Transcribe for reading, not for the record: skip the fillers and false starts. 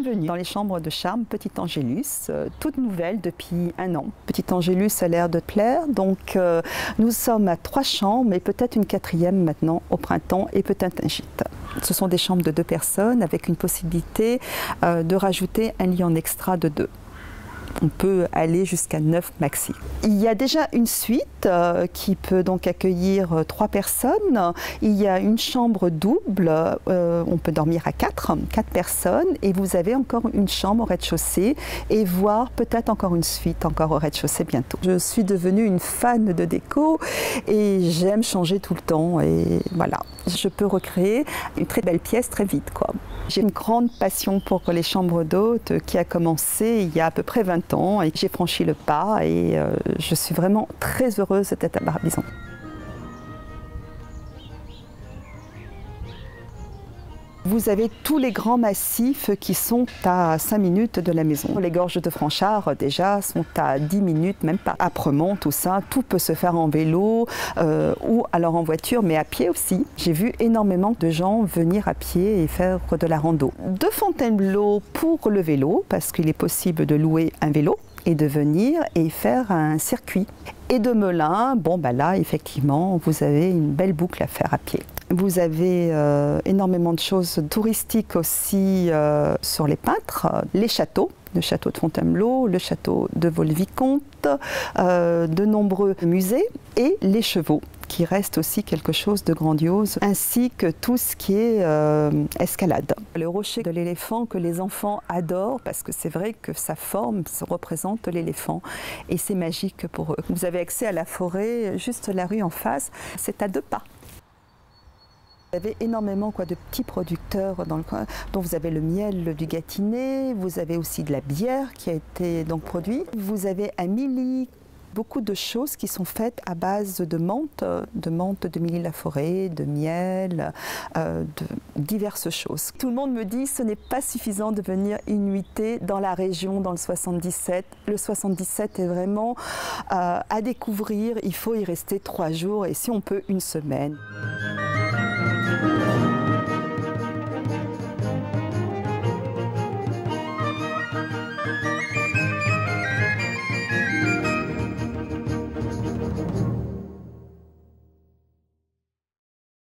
Bienvenue dans les chambres de charme Petit Angélus, toute nouvelle depuis 1 an. Petit Angélus a l'air de plaire, donc nous sommes à 3 chambres et peut-être une 4e maintenant au printemps et peut-être un gîte. Ce sont des chambres de 2 personnes avec une possibilité de rajouter un lit en extra de 2. On peut aller jusqu'à 9 maxi. Il y a déjà une suite qui peut donc accueillir 3 personnes. Il y a une chambre double, on peut dormir à 4 personnes et vous avez encore une chambre au rez-de-chaussée et voire peut-être encore une suite encore au rez-de-chaussée bientôt. Je suis devenue une fan de déco et j'aime changer tout le temps et voilà, je peux recréer une très belle pièce très vite, quoi. J'ai une grande passion pour les chambres d'hôtes qui a commencé il y a à peu près 20 ans et j'ai franchi le pas et je suis vraiment très heureuse d'être à Barbizon. Vous avez tous les grands massifs qui sont à 5 minutes de la maison. Les gorges de Franchart, déjà, sont à 10 minutes, même pas. Apremont, tout ça, tout peut se faire en vélo ou alors en voiture, mais à pied aussi. J'ai vu énormément de gens venir à pied et faire de la rando. De Fontainebleau pour le vélo, parce qu'il est possible de louer un vélo et de venir et faire un circuit. Et de Melun, bon bah là, effectivement, vous avez une belle boucle à faire à pied. Vous avez énormément de choses touristiques aussi sur les Peintres, les châteaux, le château de Fontainebleau, le château de Vaux-le-Vicomte, de nombreux musées et les chevaux qui restent aussi quelque chose de grandiose, ainsi que tout ce qui est escalade. Le rocher de l'éléphant que les enfants adorent parce que c'est vrai que sa forme représente l'éléphant et c'est magique pour eux. Vous avez accès à la forêt, juste la rue en face, c'est à 2 pas. Vous avez énormément de petits producteurs dans le coin, dont vous avez le miel du Gâtinais, vous avez aussi de la bière qui a été donc produite, vous avez un milly, beaucoup de choses qui sont faites à base de menthe de Milly-la-Forêt, de miel, de diverses choses. Tout le monde me dit ce n'est pas suffisant de venir une nuitée dans la région, dans le 77. Le 77 est vraiment à découvrir, il faut y rester 3 jours et si on peut 1 semaine.